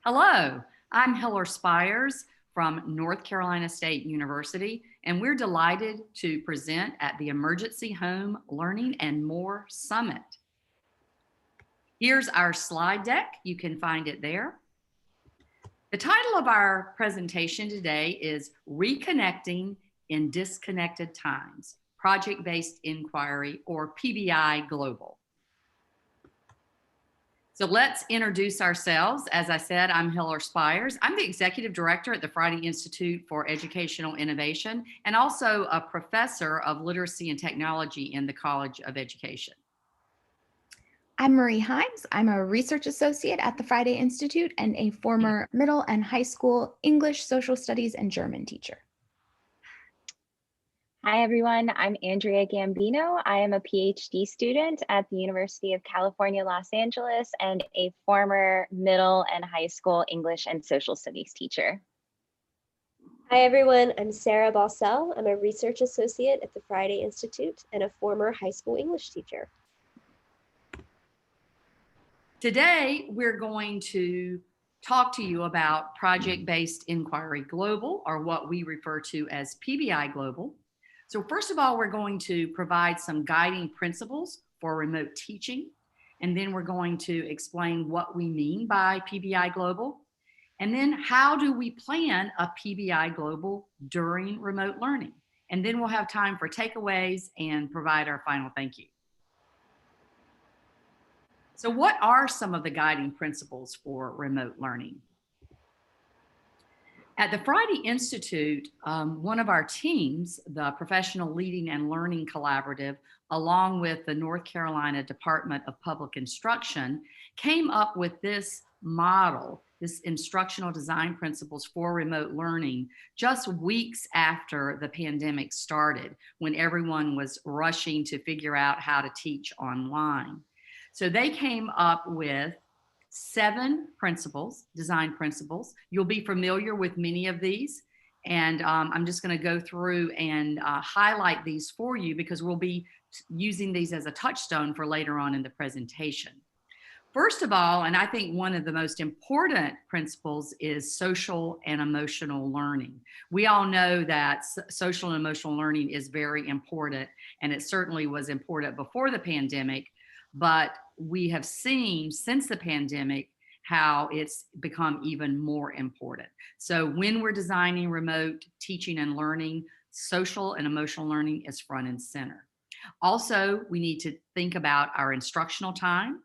Hello, I'm Hiller Spires from North Carolina State University, and we're delighted to present at the Emergency Home Learning and More Summit. Here's our slide deck. You can find it there. The title of our presentation today is Reconnecting in Disconnected Times, Project-Based Inquiry, or PBI Global. So let's introduce ourselves. As I said, I'm Hiller Spires. I'm the Executive Director at the Friday Institute for Educational Innovation and also a professor of literacy and technology in the College of Education. I'm Marie Himes. I'm a research associate at the Friday Institute and a former middle and high school English, social studies, and German teacher. Hi, everyone. I'm Andrea Gambino. I am a PhD student at the University of California, Los Angeles, and a former middle and high school English and social studies teacher. Hi, everyone. I'm Sarah Bausell. I'm a research associate at the Friday Institute and a former high school English teacher. Today, we're going to talk to you about Project-Based Inquiry Global, or what we refer to as PBI Global. So first of all, we're going to provide some guiding principles for remote teaching, and then we're going to explain what we mean by PBI Global, and then how do we plan a PBI Global during remote learning. And then we'll have time for takeaways and provide our final thank you. So what are some of the guiding principles for remote learning? At the Friday Institute, one of our teams, the Professional Leading and Learning Collaborative, along with the North Carolina Department of Public Instruction, came up with this model, this instructional design principles for remote learning, just weeks after the pandemic started, when everyone was rushing to figure out how to teach online. So they came up with 7 principles, design principles. You'll be familiar with many of these, and I'm just going to go through and highlight these for you because we'll be using these as a touchstone for later on in the presentation. First of all, and I think one of the most important principles is social and emotional learning. We all know that social and emotional learning is very important, and it certainly was important before the pandemic. But we have seen since the pandemic how it's become even more important. So when we're designing remote teaching and learning, social and emotional learning is front and center. Also, we need to think about our instructional time.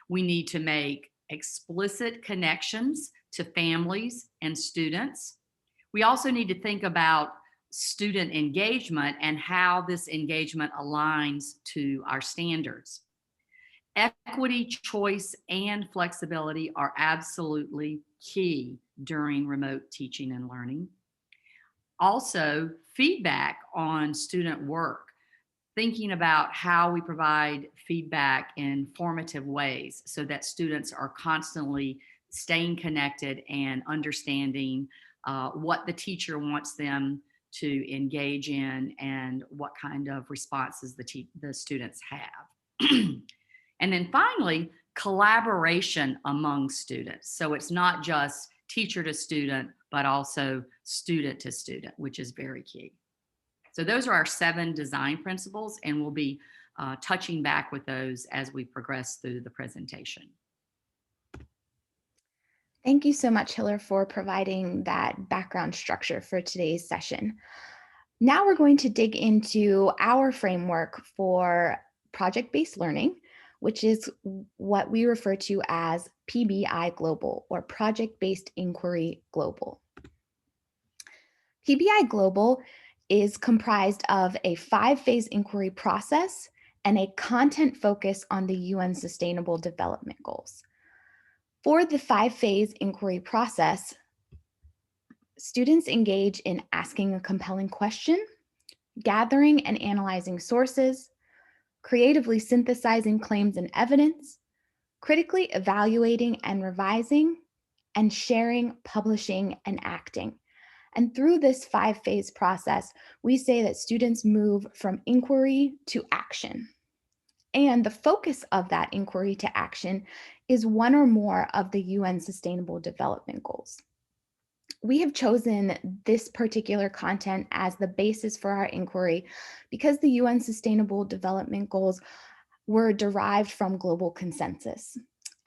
We need to make explicit connections to families and students. We also need to think about student engagement and how this engagement aligns to our standards. Equity, choice, and flexibility are absolutely key during remote teaching and learning. Also, feedback on student work, thinking about how we provide feedback in formative ways so that students are constantly staying connected and understanding what the teacher wants them to engage in and what kind of responses the students have. And then finally, collaboration among students. So it's not just teacher to student, but also student to student, which is very key. So those are our 7 design principles, and we'll be touching back with those as we progress through the presentation. Thank you so much, Hiller, for providing that background structure for today's session. Now we're going to dig into our framework for project-based learning, which is what we refer to as PBI Global, or Project-Based Inquiry Global. PBI Global is comprised of a 5-phase inquiry process and a content focus on the UN Sustainable Development Goals. For the 5-phase inquiry process, students engage in asking a compelling question, gathering and analyzing sources, creatively synthesizing claims and evidence, critically evaluating and revising, and sharing, publishing, and acting. And through this 5-phase process, we say that students move from inquiry to action. And the focus of that inquiry to action is one or more of the UN Sustainable Development Goals. We have chosen this particular content as the basis for our inquiry because the UN Sustainable Development Goals were derived from global consensus.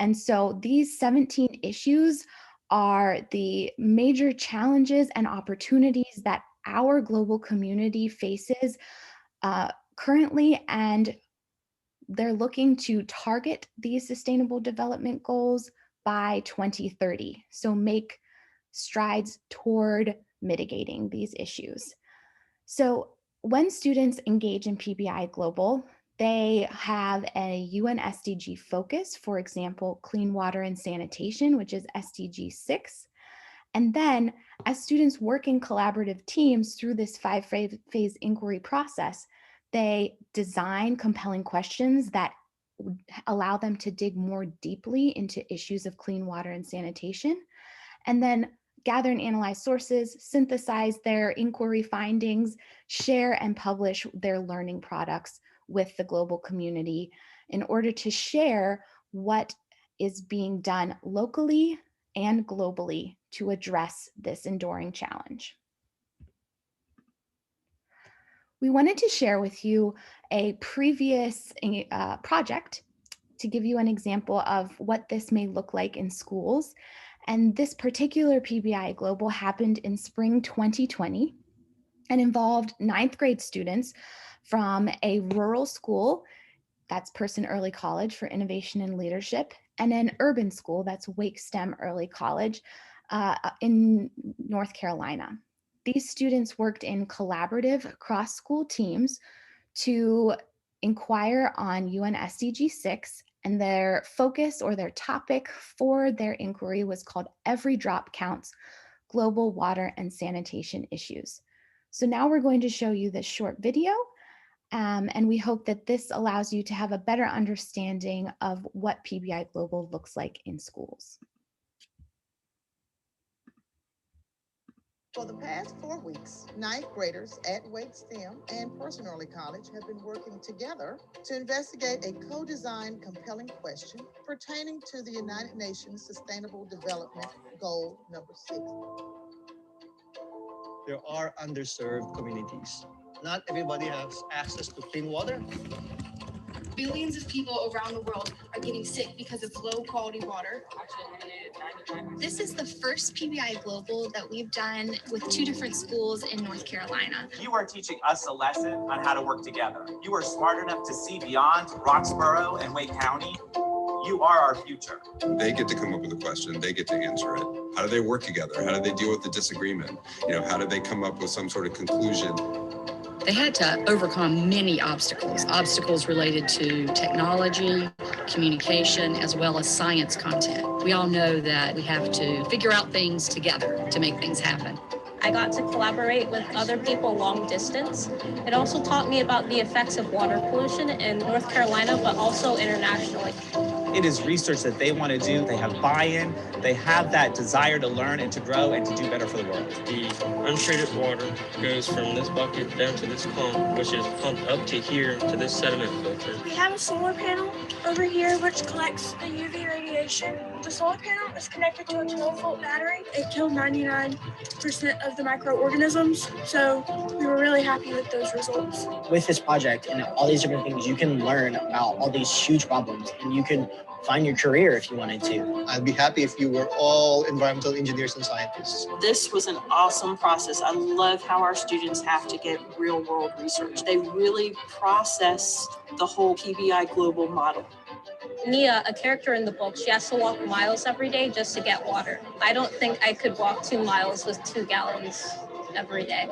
And so these 17 issues are the major challenges and opportunities that our global community faces currently, and they're looking to target these sustainable development goals by 2030. So make strides toward mitigating these issues. So when students engage in PBI Global, they have a UN SDG focus, for example, clean water and sanitation, which is SDG 6. And then as students work in collaborative teams through this 5-phase inquiry process, they design compelling questions that allow them to dig more deeply into issues of clean water and sanitation, and then gather and analyze sources, synthesize their inquiry findings, share and publish their learning products with the global community in order to share what is being done locally and globally to address this enduring challenge. We wanted to share with you a previous project to give you an example of what this may look like in schools. And this particular PBI Global happened in spring 2020 and involved 9th grade students from a rural school, that's Person Early College for Innovation and Leadership, and an urban school, that's Wake STEM Early College in North Carolina. These students worked in collaborative cross-school teams to inquire on UN SDG 6, and their focus or their topic for their inquiry was called Every Drop Counts: Global Water and Sanitation Issues. So now we're going to show you this short video, and we hope that this allows you to have a better understanding of what PBI Global looks like in schools. For the past 4 weeks, 9th graders at Wake STEM and Person Early College have been working together to investigate a co-designed compelling question pertaining to the United Nations Sustainable Development Goal number 6. There are underserved communities. Not everybody has access to clean water. Billions of people around the world are getting sick because of low quality water. This is the first PBI Global that we've done with 2 different schools in North Carolina. You are teaching us a lesson on how to work together. You are smart enough to see beyond Roxborough and Wake County. You are our future. They get to come up with a question, they get to answer it. How do they work together? How do they deal with the disagreement? How do they come up with some sort of conclusion? They had to overcome many obstacles related to technology, communication, as well as science content. We all know that we have to figure out things together to make things happen. I got to collaborate with other people long distance. It also taught me about the effects of water pollution in North Carolina, but also internationally. It is research that they want to do. They have buy-in. They have that desire to learn and to grow and to do better for the world. The untreated water goes from this bucket down to this pump, which is pumped up to here to this sediment filter. We have a solar panel over here which collects the UV radiation. The solar panel is connected to a 12-volt battery. It killed 99% of the microorganisms, so we were really happy with those results. With this project and all these different things, you can learn about all these huge problems, and you can find your career if you wanted to. I'd be happy if you were all environmental engineers and scientists. This was an awesome process. I love how our students have to get real world research. They really process the whole PBI Global model. Nia, a character in the book, she has to walk miles every day just to get water. I don't think I could walk 2 miles with 2 gallons every day.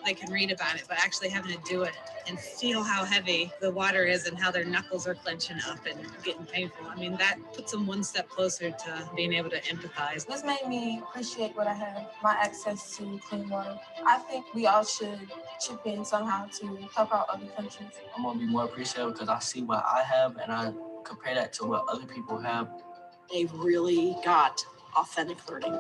They can read about it, but actually having to do it and feel how heavy the water is and how their knuckles are clenching up and getting painful. I mean, that puts them one step closer to being able to empathize. This made me appreciate what I have, my access to clean water. I think we all should chip in somehow to help out other countries. I'm gonna be more appreciative because I see what I have and I compare that to what other people have. They really got authentic learning.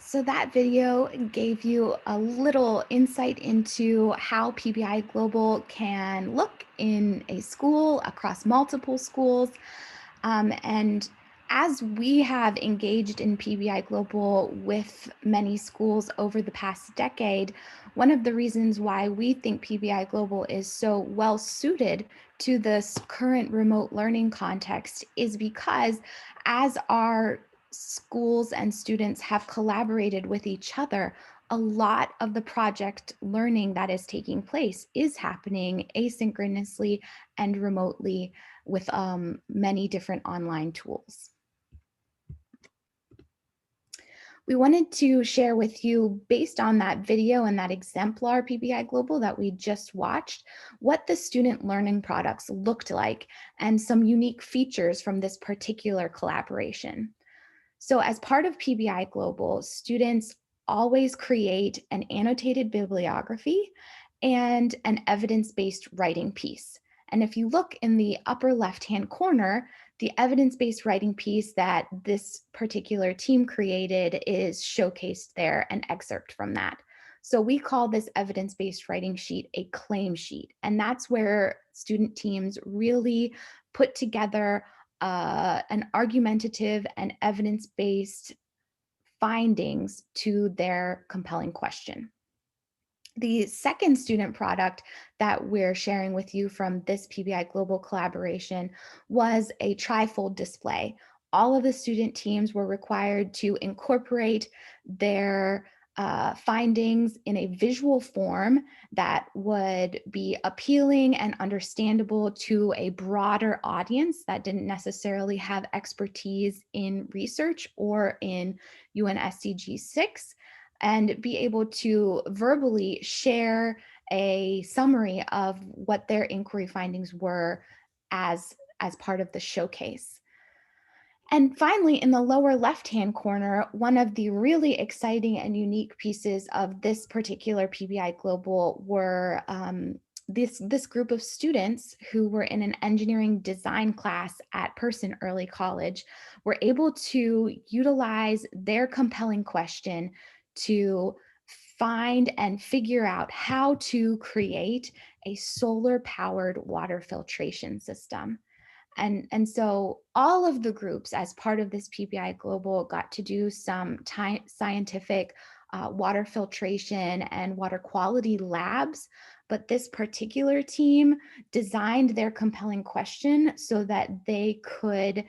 So that video gave you a little insight into how PBI Global can look in a school, across multiple schools. And as we have engaged in PBI Global with many schools over the past decade, one of the reasons why we think PBI Global is so well suited to this current remote learning context is because as our schools and students have collaborated with each other, a lot of the project learning that is taking place is happening asynchronously and remotely with many different online tools. We wanted to share with you, based on that video and that exemplar PBI Global that we just watched, what the student learning products looked like and some unique features from this particular collaboration. So as part of PBI Global, students always create an annotated bibliography and an evidence-based writing piece. And if you look in the upper left-hand corner, the evidence-based writing piece that this particular team created is showcased there, an excerpt from that. So we call this evidence-based writing sheet a claim sheet. And that's where student teams really put together an argumentative and evidence-based findings to their compelling question. The second student product that we're sharing with you from this PBI Global collaboration was a trifold display. All of the student teams were required to incorporate their findings in a visual form that would be appealing and understandable to a broader audience that didn't necessarily have expertise in research or in UN SDG 6, and be able to verbally share a summary of what their inquiry findings were as part of the showcase. And finally, in the lower left-hand corner, one of the really exciting and unique pieces of this particular PBI Global were this group of students who were in an engineering design class at Person Early College were able to utilize their compelling question to find and figure out how to create a solar-powered water filtration system. And so all of the groups as part of this PBI Global got to do some scientific water filtration and water quality labs, but this particular team designed their compelling question so that they could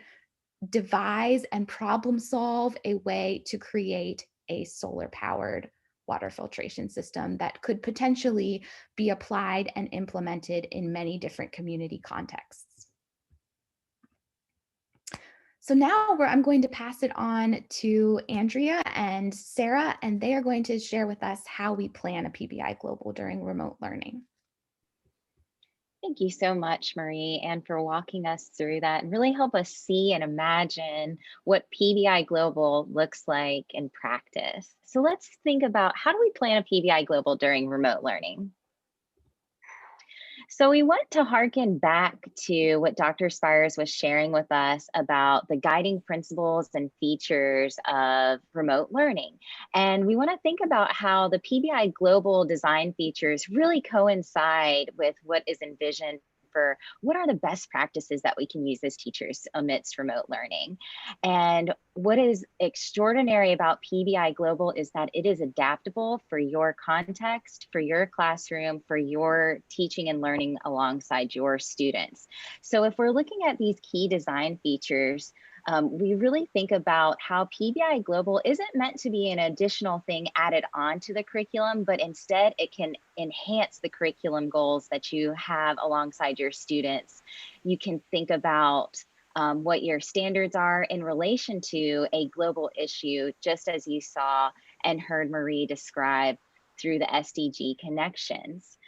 devise and problem solve a way to create a solar powered water filtration system that could potentially be applied and implemented in many different community contexts. So now I'm going to pass it on to Andrea and Sarah, and they are going to share with us how we plan a PBI Global during remote learning. Thank you so much, Marie, and for walking us through that and really help us see and imagine what PBI Global looks like in practice. So let's think about, how do we plan a PBI Global during remote learning? So we want to harken back to what Dr. Spires was sharing with us about the guiding principles and features of remote learning. And we want to think about how the PBI Global design features really coincide with what is envisioned for what are the best practices that we can use as teachers amidst remote learning. And what is extraordinary about PBI Global is that it is adaptable for your context, for your classroom, for your teaching and learning alongside your students. So if we're looking at these key design features, we really think about how PBI Global isn't meant to be an additional thing added on to the curriculum, but instead it can enhance the curriculum goals that you have alongside your students. You can think about what your standards are in relation to a global issue, just as you saw and heard Marie describe through the SDG connections.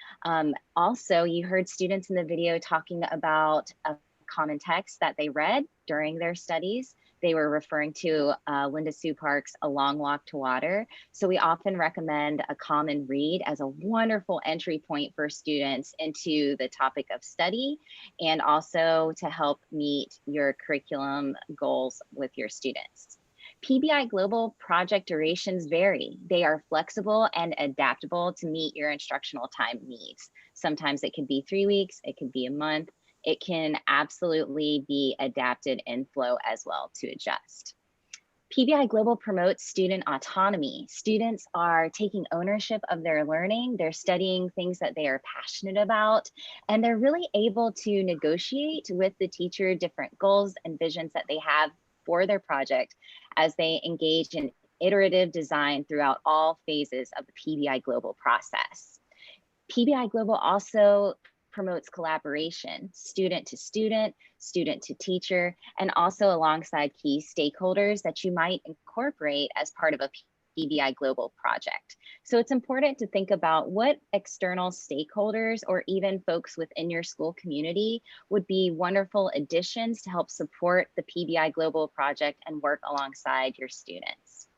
Also, you heard students in the video talking about a common text that they read during their studies. They were referring to Linda Sue Park's A Long Walk to Water. So we often recommend a common read as a wonderful entry point for students into the topic of study, and also to help meet your curriculum goals with your students. PBI Global project durations vary. They are flexible and adaptable to meet your instructional time needs. Sometimes it could be 3 weeks, it could be a month. It can absolutely be adapted in flow as well to adjust. PBI Global promotes student autonomy. Students are taking ownership of their learning. They're studying things that they are passionate about, and they're really able to negotiate with the teacher different goals and visions that they have for their project as they engage in iterative design throughout all phases of the PBI Global process. PBI Global also promotes collaboration, student to teacher, and also alongside key stakeholders that you might incorporate as part of a PBI Global project. So it's important to think about what external stakeholders or even folks within your school community would be wonderful additions to help support the PBI Global project and work alongside your students.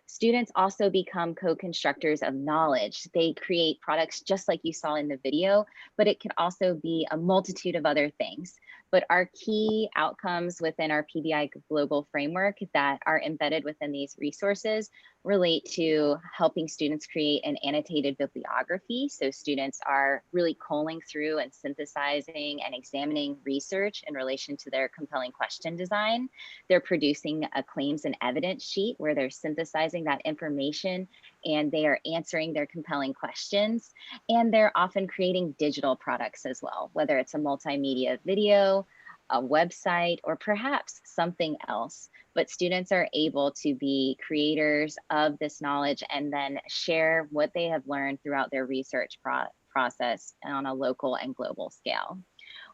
Students also become co-constructors of knowledge. They create products just like you saw in the video, but it can also be a multitude of other things. But our key outcomes within our PBI Global framework that are embedded within these resources relate to helping students create an annotated bibliography. So students are really culling through and synthesizing and examining research in relation to their compelling question design. They're producing a claims and evidence sheet where they're synthesizing that information and they are answering their compelling questions. And they're often creating digital products as well, whether it's a multimedia video, a website, or perhaps something else. But students are able to be creators of this knowledge and then share what they have learned throughout their research process on a local and global scale.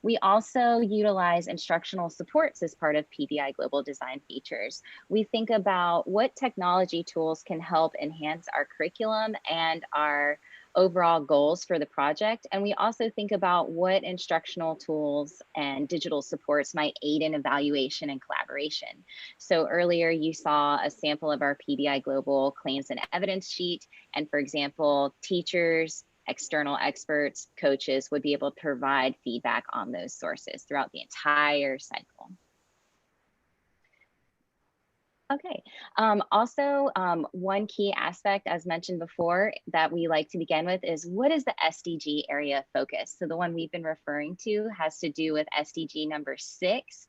We also utilize instructional supports as part of PBI Global Design features. We think about what technology tools can help enhance our curriculum and our overall goals for the project. And we also think about what instructional tools and digital supports might aid in evaluation and collaboration. So earlier you saw a sample of our PBI Global claims and evidence sheet. And for example, teachers, external experts, coaches would be able to provide feedback on those sources throughout the entire cycle. Okay, one key aspect, as mentioned before, that we like to begin with is what is the SDG area of focus? So the one we've been referring to has to do with SDG number 6,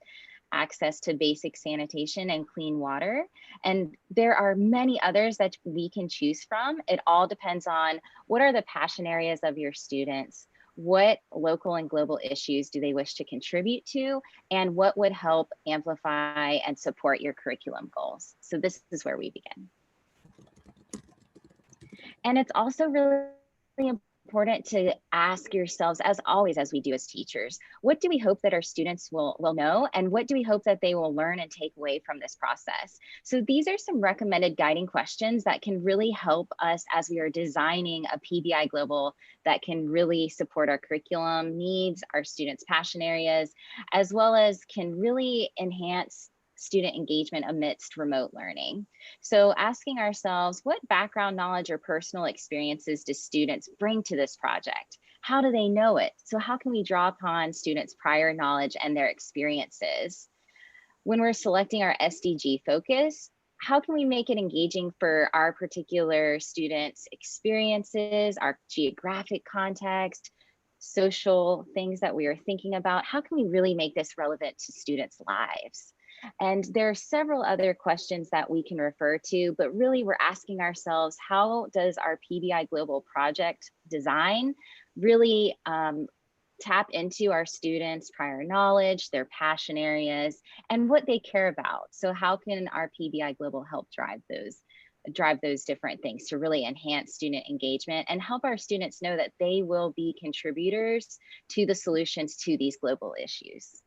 access to basic sanitation and clean water. And there are many others that we can choose from. It all depends on what are the passion areas of your students, what local and global issues do they wish to contribute to, and what would help amplify and support your curriculum goals. So this is where we begin. And it's also really important to ask yourselves, as always, as we do as teachers, what do we hope that our students will know, and what do we hope that they will learn and take away from this process? So these are some recommended guiding questions that can really help us as we are designing a PBI Global that can really support our curriculum needs, our students' passion areas, as well as can really enhance student engagement amidst remote learning. So asking ourselves, what background knowledge or personal experiences do students bring to this project? How do they know it? So how can we draw upon students' prior knowledge and their experiences? When we're selecting our SDG focus, how can we make it engaging for our particular students' experiences, our geographic context, social things that we are thinking about? How can we really make this relevant to students' lives? And there are several other questions that we can refer to, but really we're asking ourselves, how does our PBI Global project design really tap into our students' prior knowledge, their passion areas, and what they care about? So how can our PBI Global help drive those different things to really enhance student engagement and help our students know that they will be contributors to the solutions to these global issues?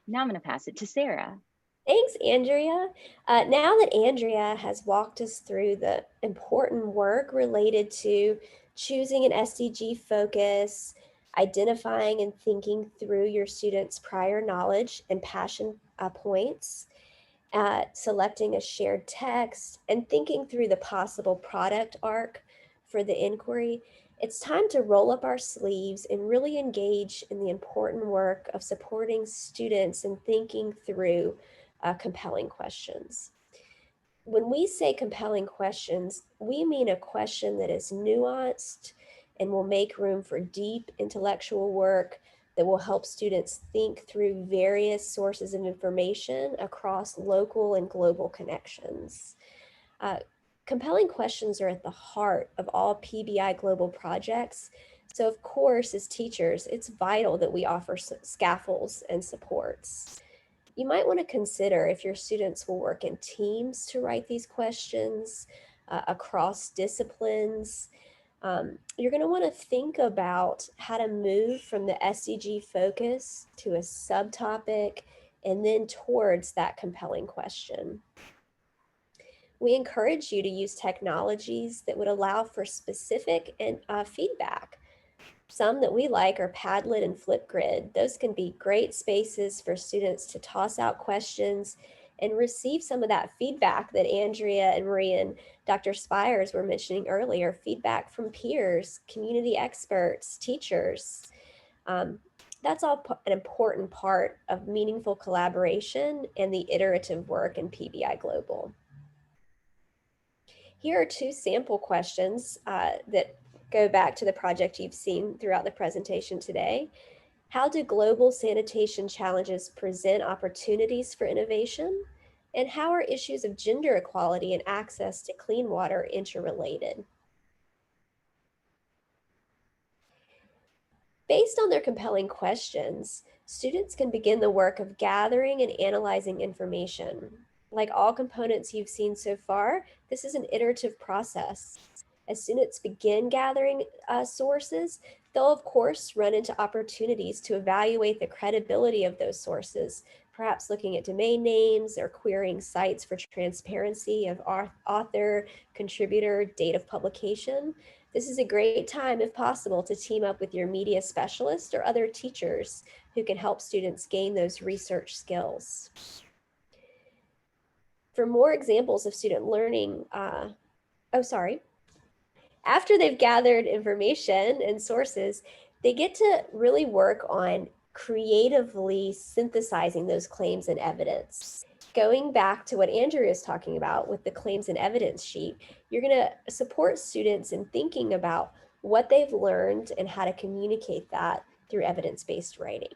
Now I'm going to pass it to Sarah. Thanks, Andrea. Now that Andrea has walked us through the important work related to choosing an SDG focus, identifying and thinking through your students' prior knowledge and passion points, selecting a shared text, and thinking through the possible product arc for the inquiry, it's time to roll up our sleeves and really engage in the important work of supporting students and thinking through compelling questions. When we say compelling questions, we mean a question that is nuanced and will make room for deep intellectual work that will help students think through various sources of information across local and global connections. Compelling questions are at the heart of all PBI global projects. So of course, as teachers, it's vital that we offer scaffolds and supports. You might want to consider if your students will work in teams to write these questions across disciplines. You're going to want to think about how to move from the SDG focus to a subtopic and then towards that compelling question. We encourage you to use technologies that would allow for specific and feedback. Some that we like are Padlet and Flipgrid. Those can be great spaces for students to toss out questions and receive some of that feedback that Andrea and Marie and Dr. Spires were mentioning earlier, feedback from peers, community experts, teachers. That's all an important part of meaningful collaboration and the iterative work in PBI Global. Here are two sample questions that go back to the project you've seen throughout the presentation today. How do global sanitation challenges present opportunities for innovation? And how are issues of gender equality and access to clean water interrelated? Based on their compelling questions, students can begin the work of gathering and analyzing information. Like all components you've seen so far, this is an iterative process. As students begin gathering sources, they'll of course run into opportunities to evaluate the credibility of those sources, perhaps looking at domain names or querying sites for transparency of author, contributor, date of publication. This is a great time, if possible, to team up with your media specialist or other teachers who can help students gain those research skills. For more examples of student learning, after they've gathered information and sources, they get to really work on creatively synthesizing those claims and evidence. Going back to what Andrea is talking about with the claims and evidence sheet, you're going to support students in thinking about what they've learned and how to communicate that through evidence-based writing.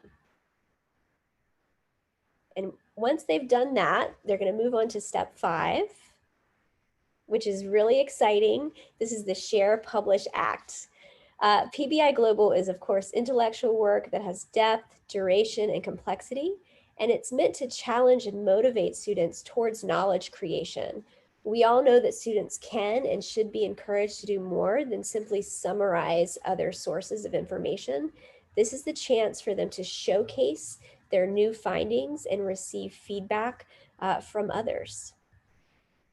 And once they've done that, they're going to move on to step 5, which is really exciting. This is the Share, Publish, Act. PBI Global is, of course, intellectual work that has depth, duration, and complexity, and it's meant to challenge and motivate students towards knowledge creation. We all know that students can and should be encouraged to do more than simply summarize other sources of information. This is the chance for them to showcase their new findings and receive feedback from others.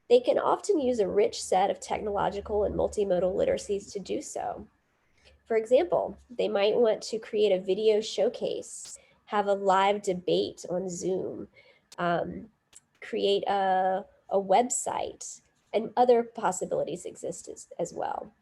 They can often use a rich set of technological and multimodal literacies to do so. For example, they might want to create a video showcase, have a live debate on Zoom, create a website, and other possibilities exist as well.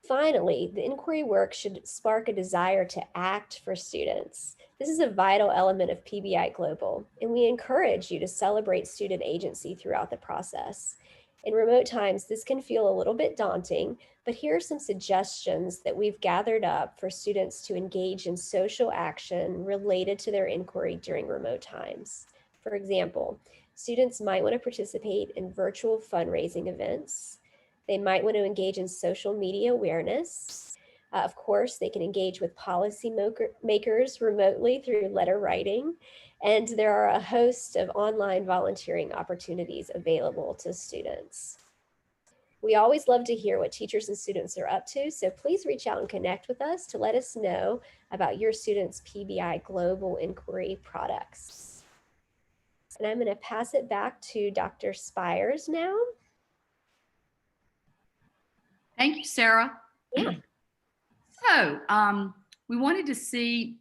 Finally, the inquiry work should spark a desire to act for students. This is a vital element of PBI Global, and we encourage you to celebrate student agency throughout the process. In remote times, this can feel a little bit daunting, but here are some suggestions that we've gathered up for students to engage in social action related to their inquiry during remote times. For example, students might want to participate in virtual fundraising events. They might want to engage in social media awareness. Of course, they can engage with policy makers remotely through letter writing. And there are a host of online volunteering opportunities available to students. We always love to hear what teachers and students are up to, so please reach out and connect with us to let us know about your students' PBI Global Inquiry products. And I'm going to pass it back to Dr. Spires now. Thank you, Sarah. Yeah. So we wanted to see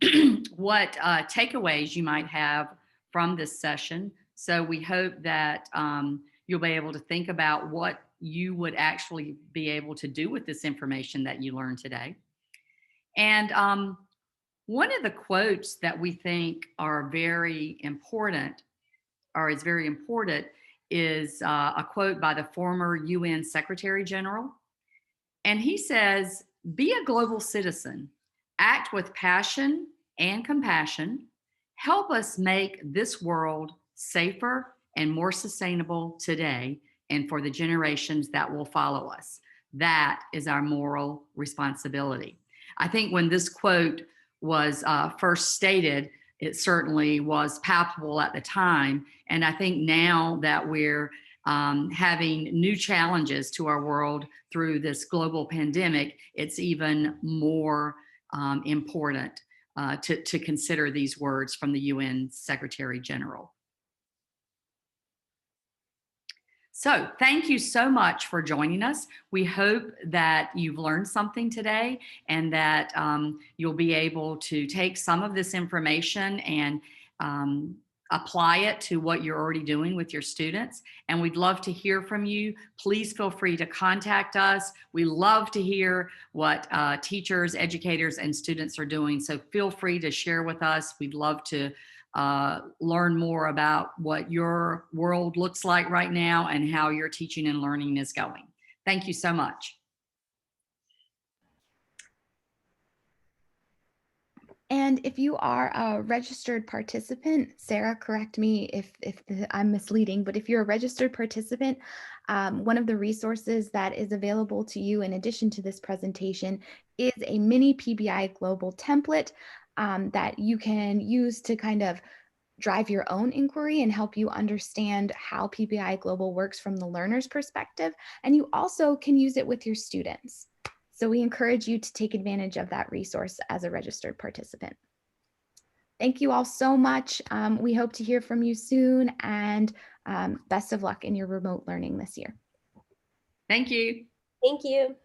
what takeaways you might have from this session. So we hope that you'll be able to think about what you would actually be able to do with this information that you learned today. And one of the quotes that we think are very important or is very important is a quote by the former UN Secretary General. And he says, "Be a global citizen, act with passion and compassion, help us make this world safer and more sustainable today and for the generations that will follow us. That is our moral responsibility." I think when this quote was first stated, it certainly was palpable at the time. And I think now that we're having new challenges to our world through this global pandemic, it's even more important to consider these words from the UN Secretary General. So thank you so much for joining us. We hope that you've learned something today and that you'll be able to take some of this information and apply it to what you're already doing with your students. And we'd love to hear from you. Please feel free to contact us. We love to hear what teachers, educators, and students are doing. So feel free to share with us. We'd love to learn more about what your world looks like right now and how your teaching and learning is going. Thank you so much. And if you are a registered participant, Sarah, correct me if I'm misleading, but if you're a registered participant, one of the resources that is available to you in addition to this presentation is a mini PBI global template that you can use to kind of drive your own inquiry and help you understand how PBI Global works from the learner's perspective. And you also can use it with your students. So we encourage you to take advantage of that resource as a registered participant. Thank you all so much. We hope to hear from you soon, and best of luck in your remote learning this year. Thank you. Thank you.